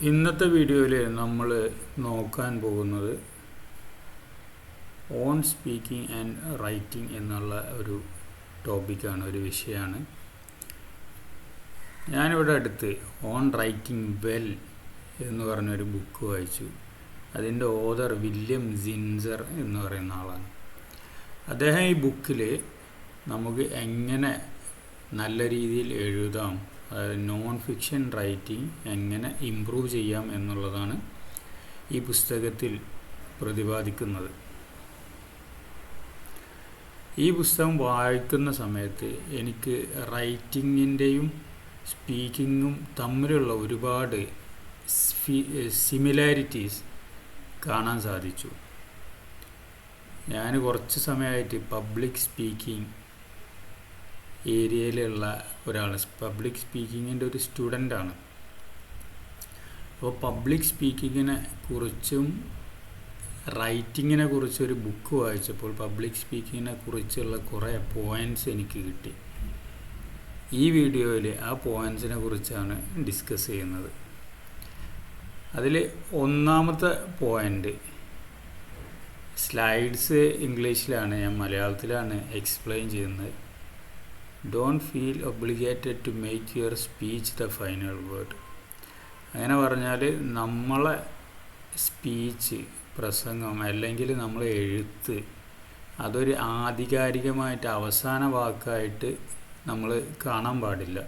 ഇന്നത്തെ വീഡിയോയിൽ നമ്മൾ നോക്കാൻ പോകുന്നത് ഓൺ സ്പീക്കിംഗ് ആൻഡ് റൈറ്റിംഗ് എന്നുള്ള ഒരു ടോപ്പിക്കാണ്, ഒരു വിഷയമാണ്. ഞാനിവിടെ അടുത്ത് ഓൺ റൈറ്റിംഗ് വെൽ എന്ന് പറഞ്ഞൊരു ബുക്ക് വായിച്ചു. അതിൻ്റെ ഓഥർ വില്യം സിൻസർ എന്ന് പറയുന്ന ആളാണ്. അദ്ദേഹം ഈ ബുക്കിൽ നമുക്ക് എങ്ങനെ നല്ല രീതിയിൽ എഴുതാം, നോൺ ഫിക്ഷൻ റൈറ്റിംഗ് എങ്ങനെ ഇമ്പ്രൂവ് ചെയ്യാം എന്നുള്ളതാണ് ഈ പുസ്തകത്തിൽ പ്രതിപാദിക്കുന്നത്. ഈ പുസ്തകം വായിക്കുന്ന സമയത്ത് എനിക്ക് റൈറ്റിങ്ങിൻ്റെയും സ്പീക്കിങ്ങും തമ്മിലുള്ള ഒരുപാട് സിമിലാരിറ്റീസ് കാണാൻ സാധിച്ചു. ഞാൻ കുറച്ച് സമയമായിട്ട് പബ്ലിക് സ്പീക്കിംഗ് ഏരിയയിലുള്ള ഒരാളാണ്. പബ്ലിക് സ്പീക്കിങ്ങിൻ്റെ ഒരു സ്റ്റുഡൻ്റാണ്. അപ്പോൾ പബ്ലിക് സ്പീക്കിങ്ങിനെ കുറിച്ചും റൈറ്റിങ്ങിനെ കുറിച്ചൊരു ബുക്ക് വായിച്ചപ്പോൾ പബ്ലിക് സ്പീക്കിങ്ങിനെ കുറിച്ചുള്ള കുറേ പോയിൻറ്റ്സ് എനിക്ക് കിട്ടി. ഈ വീഡിയോയിൽ ആ പോയിൻറ്റ്സിനെ കുറിച്ചാണ് ഡിസ്കസ് ചെയ്യുന്നത്. അതിൽ ഒന്നാമത്തെ പോയിൻ്റ്, സ്ലൈഡ്സ് ഇംഗ്ലീഷിലാണ്, ഞാൻ മലയാളത്തിലാണ് എക്സ്പ്ലെയിൻ ചെയ്യുന്നത്. Don't feel obligated to make your speech the final word. അങ്ങനെ പറഞ്ഞാൽ നമ്മളെ സ്പീച്ച്, പ്രസംഗം അല്ലെങ്കിൽ നമ്മൾ എഴുത്ത് അതൊരു ആധികാരികമായിട്ട് അവസാന വാക്കായിട്ട് നമ്മൾ കാണാൻ പാടില്ല.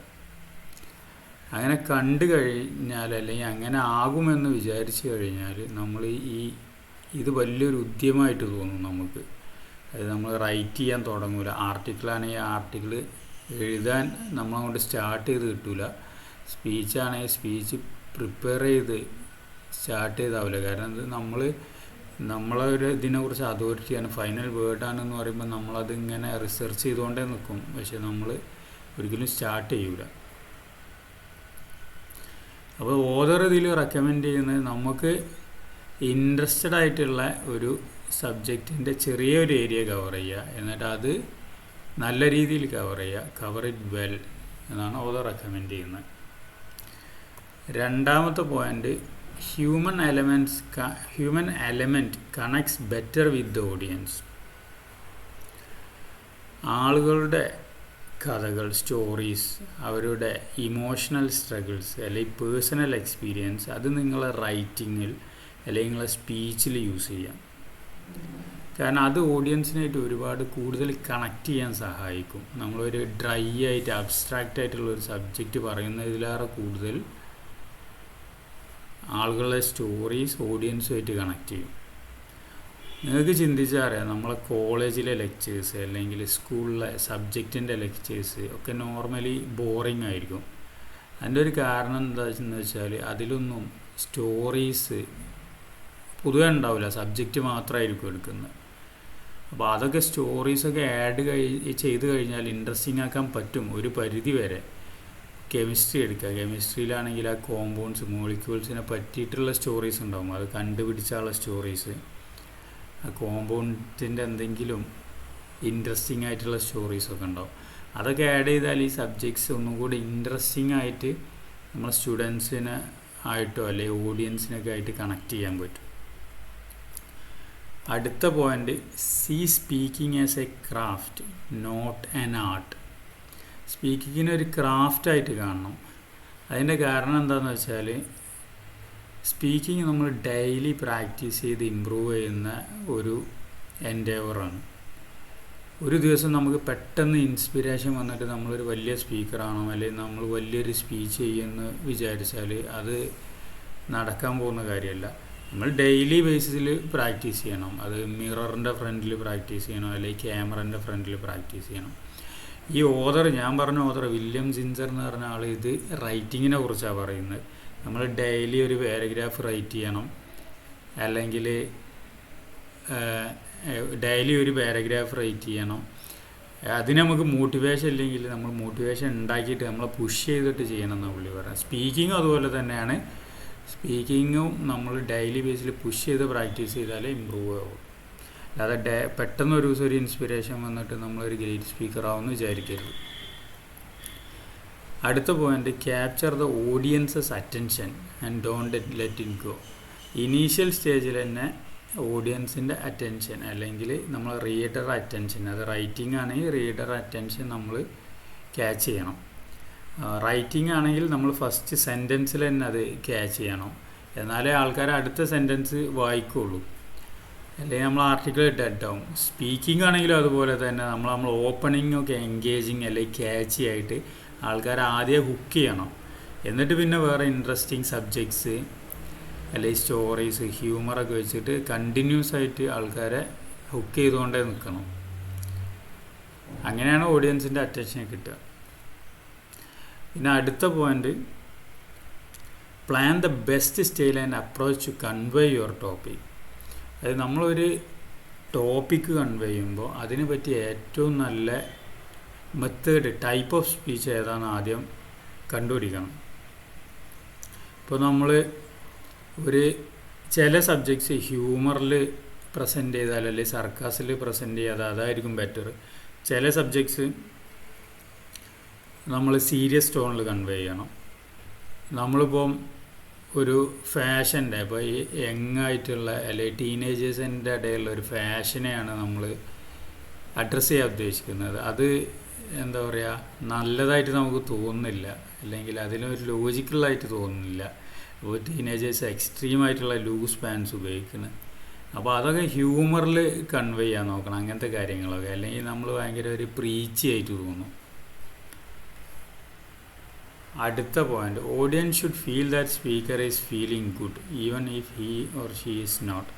അങ്ങനെ കണ്ടു കഴിഞ്ഞാൽ അല്ലെങ്കിൽ അങ്ങനെ ആകുമെന്ന് വിചാരിച്ചു കഴിഞ്ഞാൽ നമ്മൾ ഇത് വലിയൊരു ഉദ്യമമായിട്ട് തോന്നും നമുക്ക്. അത് നമ്മൾ റൈറ്റ് ചെയ്യാൻ തുടങ്ങില്ല. ആർട്ടിക്കിളാണെങ്കിൽ ആർട്ടിക്കിൾ എഴുതാൻ നമ്മളങ്ങോട്ട് സ്റ്റാർട്ട് ചെയ്ത് കിട്ടില്ല. സ്പീച്ചാണെങ്കിൽ സ്പീച്ച് പ്രിപ്പയർ ചെയ്ത് സ്റ്റാർട്ട് ചെയ്താവില്ല. കാരണം ഇത് നമ്മളെ ഒരു ഇതിനെക്കുറിച്ച് അതോറിറ്റിയാണ്, ഫൈനൽ വേർഡാണെന്ന് പറയുമ്പോൾ നമ്മളതിങ്ങനെ റിസർച്ച് ചെയ്തുകൊണ്ടേ നിൽക്കും. പക്ഷെ നമ്മൾ ഒരിക്കലും സ്റ്റാർട്ട് ചെയ്യൂല. അപ്പോൾ ഓഥർ ഇതിൽ റെക്കമെൻഡ് ചെയ്യുന്നത് നമുക്ക് ഇൻട്രസ്റ്റഡ് ആയിട്ടുള്ള ഒരു സബ്ജക്റ്റിൻ്റെ ചെറിയൊരു ഏരിയ കവർ ചെയ്യുക, എന്നിട്ട് അത് നല്ല രീതിയിൽ കവർ ഇറ്റ് വെൽ എന്നാണ് ഓഥർ റെക്കമെൻഡ് ചെയ്യുന്നത്. രണ്ടാമത്തെ point, human element connects better with the audience. ആളുകളുടെ കഥകൾ, സ്റ്റോറീസ്, അവരുടെ ഇമോഷണൽ സ്ട്രഗിൾസ് അല്ലെങ്കിൽ പേഴ്സണൽ എക്സ്പീരിയൻസ് അത് നിങ്ങളെ റൈറ്റിങ്ങിൽ അല്ലെങ്കിൽ നിങ്ങളെ സ്പീച്ചിൽ യൂസ് ചെയ്യാം. കാരണം അത് ഓഡിയൻസിനായിട്ട് ഒരുപാട് കൂടുതൽ കണക്ട് ചെയ്യാൻ സഹായിക്കും. നമ്മളൊരു ഡ്രൈ ആയിട്ട് അബ്സ്ട്രാക്റ്റ് ആയിട്ടുള്ള ഒരു സബ്ജക്റ്റ് പറയുന്നതിലേറെ കൂടുതൽ ആളുകളുടെ സ്റ്റോറീസ് ഓഡിയൻസുമായിട്ട് കണക്ട് ചെയ്യും. നിങ്ങൾക്ക് ചിന്തിച്ചാൽ അറിയാം, നമ്മളെ കോളേജിലെ ലെക്ചേഴ്സ് അല്ലെങ്കിൽ സ്കൂളിലെ സബ്ജക്റ്റിൻ്റെ ലെക്ചേഴ്സ് ഒക്കെ നോർമലി ബോറിംഗ് ആയിരിക്കും. അതിൻ്റെ ഒരു കാരണം എന്താണെന്ന് വെച്ചാൽ അതിലൊന്നും സ്റ്റോറീസ് പൊതുവെ ഉണ്ടാവില്ല, സബ്ജക്റ്റ് മാത്രമായിരിക്കും എടുക്കുന്നത്. അപ്പോൾ അതൊക്കെ സ്റ്റോറീസൊക്കെ ആഡ് ചെയ്ത് കഴിഞ്ഞാൽ ഇൻട്രസ്റ്റിംഗ് ആക്കാൻ പറ്റും ഒരു പരിധി വരെ. കെമിസ്ട്രി എടുക്കുക, കെമിസ്ട്രിയിലാണെങ്കിൽ ആ കോമ്പൗണ്ട്സ്, മോളിക്യൂൾസിനെ പറ്റിയിട്ടുള്ള സ്റ്റോറീസ് ഉണ്ടാകും. അത് കണ്ടുപിടിച്ചുള്ള സ്റ്റോറീസ്, ആ കോമ്പൗണ്ടിൻ്റെ എന്തെങ്കിലും ഇൻട്രസ്റ്റിംഗ് ആയിട്ടുള്ള സ്റ്റോറീസൊക്കെ ഉണ്ടാവും. അതൊക്കെ ആഡ് ചെയ്താൽ ഈ സബ്ജക്ട്സ് ഒന്നും കൂടി ഇൻട്രസ്റ്റിംഗ് ആയിട്ട് നമ്മളെ സ്റ്റുഡൻസിനെ ആയിട്ടോ അല്ലെങ്കിൽ ഓഡിയൻസിനൊക്കെ ആയിട്ട് കണക്ട് ചെയ്യാൻ പറ്റും. അടുത്ത point, see speaking as a craft not an art. സ്പീക്കിങ്ങിനൊരു ക്രാഫ്റ്റായിട്ട് കാണണം. അതിൻ്റെ കാരണം എന്താണെന്ന് വെച്ചാൽ സ്പീക്കിംഗ് നമ്മൾ ഡെയിലി പ്രാക്ടീസ് ചെയ്ത് ഇമ്പ്രൂവ് ചെയ്യുന്ന ഒരു എൻഡേവറാണ്. ഒരു ദിവസം നമുക്ക് പെട്ടെന്ന് ഇൻസ്പിറേഷൻ വന്നിട്ട് നമ്മളൊരു വലിയ സ്പീക്കറാണോ അല്ലെങ്കിൽ നമ്മൾ വലിയൊരു സ്പീച്ച് ചെയ്യുമെന്ന് വിചാരിച്ചാൽ അത് നടക്കാൻ പോകുന്ന കാര്യമല്ല. നമ്മൾ ഡെയിലി ബേസിസിൽ പ്രാക്ടീസ് ചെയ്യണം. അത് മിററിൻ്റെ ഫ്രണ്ടിൽ പ്രാക്ടീസ് ചെയ്യണം അല്ലെങ്കിൽ ക്യാമറൻ്റെ ഫ്രണ്ടിൽ പ്രാക്ടീസ് ചെയ്യണം. ഈ ഞാൻ പറഞ്ഞ ഓഥർ വില്യം സിൻസർ എന്ന് പറഞ്ഞ ആൾ ഇത് റൈറ്റിങ്ങിനെ കുറിച്ചാണ് പറയുന്നത്. നമ്മൾ ഡെയിലി ഒരു പാരഗ്രാഫ് റൈറ്റ് ചെയ്യണം, അല്ലെങ്കിൽ ഡെയിലി ഒരു പാരഗ്രാഫ് റൈറ്റ് ചെയ്യണം. അതിന് നമുക്ക് മോട്ടിവേഷൻ ഇല്ലെങ്കിൽ നമ്മൾ മോട്ടിവേഷൻ ഉണ്ടാക്കിയിട്ട് നമ്മളെ പുഷ് ചെയ്തിട്ട് ചെയ്യണം എന്നാണ് പുള്ളി പറയുന്നത്. സ്പീക്കിങ്ങും അതുപോലെ തന്നെയാണ്. സ്പീക്കിങ്ങും നമ്മൾ ഡെയിലി ബേസിൽ പുഷ് ചെയ്ത് പ്രാക്ടീസ് ചെയ്താലേ ഇമ്പ്രൂവ് ആവും. അല്ലാതെ പെട്ടെന്ന് ഒരു ദിവസം ഒരു ഇൻസ്പിറേഷൻ വന്നിട്ട് നമ്മളൊരു ഗ്രേറ്റ് സ്പീക്കർ ആവുമെന്ന് വിചാരിക്കരുത്. അടുത്ത point, capture the audiences attention and don't let it go. Initial സ്റ്റേജിൽ തന്നെ ഓഡിയൻസിൻ്റെ അറ്റൻഷൻ അല്ലെങ്കിൽ നമ്മൾ റീഡർ അറ്റൻഷൻ, അത് റൈറ്റിംഗ് ആണെങ്കിൽ റീഡർ അറ്റൻഷൻ നമ്മൾ ക്യാച്ച് ചെയ്യണം. റൈറ്റിംഗ് ആണെങ്കിൽ നമ്മൾ ഫസ്റ്റ് സെൻറ്റൻസിൽ തന്നെ അത് ക്യാച്ച് ചെയ്യണം, എന്നാലേ ആൾക്കാർ അടുത്ത സെൻറ്റൻസ് വായിക്കുള്ളൂ, അല്ലെങ്കിൽ നമ്മൾ ആർട്ടിക്കിൾ ഡെഡ് ആവും. സ്പീക്കിംഗ് ആണെങ്കിലും അതുപോലെ തന്നെ നമ്മൾ ഓപ്പണിംഗ് ഒക്കെ എൻഗേജിങ് അല്ലെങ്കിൽ ക്യാച്ചി ആയിട്ട് ആൾക്കാർ ആദ്യം ഹുക്ക് ചെയ്യണം, എന്നിട്ട് പിന്നെ വേറെ ഇൻട്രസ്റ്റിംഗ് സബ്ജക്ട്സ് അല്ലെങ്കിൽ സ്റ്റോറീസ്, ഹ്യൂമറൊക്കെ വെച്ചിട്ട് കണ്ടിന്യൂസ് ആയിട്ട് ആൾക്കാരെ ഹുക്ക് ചെയ്തുകൊണ്ടേ നിൽക്കണം. അങ്ങനെയാണ് ഓഡിയൻസിൻ്റെ അറ്റൻഷൻ കിട്ടുക. പിന്നെ അടുത്ത point, plan the best style and approach to convey your topic. അതായത് നമ്മളൊരു ടോപ്പിക്ക് കൺവേ ചെയ്യുമ്പോൾ അതിനെ പറ്റി ഏറ്റവും നല്ല മെത്തേഡ്, ടൈപ്പ് ഓഫ് സ്പീച്ച് ഏതാണെന്ന് ആദ്യം കണ്ടുപിടിക്കണം. ഇപ്പോൾ നമ്മൾ ചില സബ്ജക്ട്സ് ഹ്യൂമറിൽ പ്രസൻറ്റ് ചെയ്താൽ അല്ലെങ്കിൽ സർക്കാസിൽ പ്രസൻറ്റ് ചെയ്യാതെ അതായിരിക്കും ബെറ്റർ. ചില സബ്ജക്ട്സ് നമ്മൾ സീരിയസ് ടോണിൽ കൺവേ ചെയ്യണം. നമ്മളിപ്പം ഒരു ഫാഷൻ്റെ, ഇപ്പോൾ ഈ യങ്ങായിട്ടുള്ള അല്ലെങ്കിൽ ടീനേജേഴ്സിൻ്റെ ഇടയിലുള്ള ഒരു ഫാഷനെയാണ് നമ്മൾ അഡ്രസ്സ് ചെയ്യാൻ ഉദ്ദേശിക്കുന്നത്. അത് എന്താ പറയുക, നല്ലതായിട്ട് നമുക്ക് തോന്നുന്നില്ല, അല്ലെങ്കിൽ അതിനൊരു ലോജിക്കലായിട്ട് തോന്നുന്നില്ല. അപ്പോൾ ടീനേജേഴ്സ് എക്സ്ട്രീമായിട്ടുള്ള ലൂസ് പാൻസ് ഉപയോഗിക്കുന്നത്. അപ്പോൾ അതൊക്കെ ഹ്യൂമറിൽ കൺവേ ചെയ്യാൻ നോക്കണം, അങ്ങനത്തെ കാര്യങ്ങളൊക്കെ. അല്ലെങ്കിൽ നമ്മൾ ഭയങ്കര ഒരു പ്രീച്ചി ആയിട്ട് തോന്നും. അടുത്ത point, audience should feel that speaker is feeling good even if he or she is not.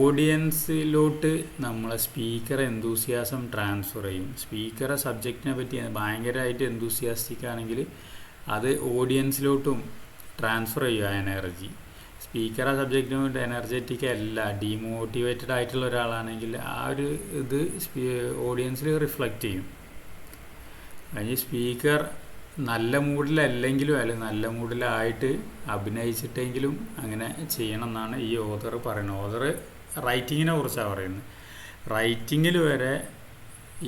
ഓഡിയൻസിലോട്ട് നമ്മളെ സ്പീക്കർ എന്തൂസിയാസം ട്രാൻസ്ഫർ ചെയ്യും. സ്പീക്കറെ സബ്ജക്റ്റിനെ പറ്റി ഭയങ്കരമായിട്ട് എന്തൂസിയാസ്റ്റിക് ആണെങ്കിൽ അത് ഓഡിയൻസിലോട്ടും ട്രാൻസ്ഫർ ചെയ്യുക എനർജി. സ്പീക്കർ ആ സബ്ജക്റ്റിന് വേണ്ടി എനർജറ്റിക് അല്ല, ഡീമോട്ടിവേറ്റഡ് ആയിട്ടുള്ള ഒരാളാണെങ്കിൽ ആ ഒരു ഇത് ഓഡിയൻസിൽ റിഫ്ലക്റ്റ് ചെയ്യും. അതിന് സ്പീക്കർ നല്ല മൂഡിലല്ലെങ്കിലും അല്ല, നല്ല മൂഡിലായിട്ട് അഭിനയിച്ചിട്ടെങ്കിലും അങ്ങനെ ചെയ്യണം എന്നാണ് ഈ ഓഥർ പറയുന്നത്. ഓഥർ റൈറ്റിങ്ങിനെ കുറിച്ചാണ് പറയുന്നത്. റൈറ്റിങ്ങിൽ വരെ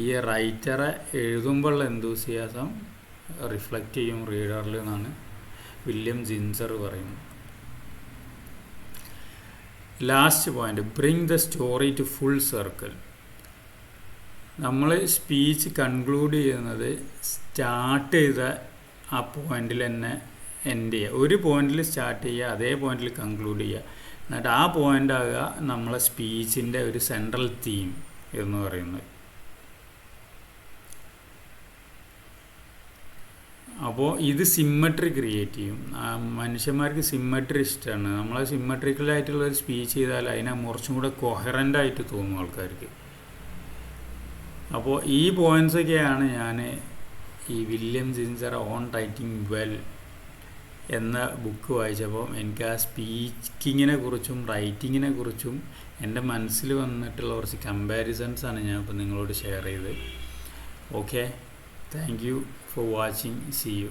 ഈ റൈറ്ററെ എഴുതുമ്പോഴുള്ള എന്തൂസിയാസം റിഫ്ലക്റ്റ് ചെയ്യും റീഡറിൽ എന്നാണ് വില്യം ജിൻസർ പറയുന്നത്. Last point, bring the story to full circle. നമ്മൾ സ്പീച്ച് കൺക്ലൂഡ് ചെയ്യുന്നത് സ്റ്റാർട്ട് ചെയ്ത ആ പോയിന്റിൽ തന്നെ എൻഡ് ചെയ്യുക. ഒരു പോയിന്റിൽ സ്റ്റാർട്ട് ചെയ്യുക, അതേ പോയിന്റിൽ കൺക്ലൂഡ് ചെയ്യുക. എന്നിട്ട് ആ പോയിന്റ് ആകുക നമ്മളെ സ്പീച്ചിൻ്റെ ഒരു സെൻട്രൽ തീം എന്ന് പറയുന്നത്. അപ്പോൾ ഇത് സിമ്മട്രി ക്രിയേറ്റ് ചെയ്യും. മനുഷ്യന്മാർക്ക് സിമ്മട്രി ഇഷ്ടമാണ്. നമ്മൾ സിമ്മട്രിക്കലായിട്ടുള്ള ഒരു സ്പീച്ച് ചെയ്താൽ അതിനെ കുറച്ചും കൂടെ കൊഹറൻ്റായിട്ട് തോന്നും ആൾക്കാർക്ക്. അപ്പോൾ ഈ പോയിൻറ്റ്സൊക്കെയാണ് ഞാൻ ഈ വില്യം ജിൻസർ ഓൺ റൈറ്റിംഗ് വെൽ എന്ന ബുക്ക് വായിച്ചപ്പോൾ എനിക്ക് ആ സ്പീക്കിങ്ങിനെ കുറിച്ചും റൈറ്റിങ്ങിനെ കുറിച്ചും എൻ്റെ മനസ്സിൽ വന്നിട്ടുള്ള കുറച്ച് കമ്പാരിസൺസാണ് ഞാൻ ഇപ്പോൾ നിങ്ങളോട് ഷെയർ ചെയ്തത്. Okay, thank you for watching. See you.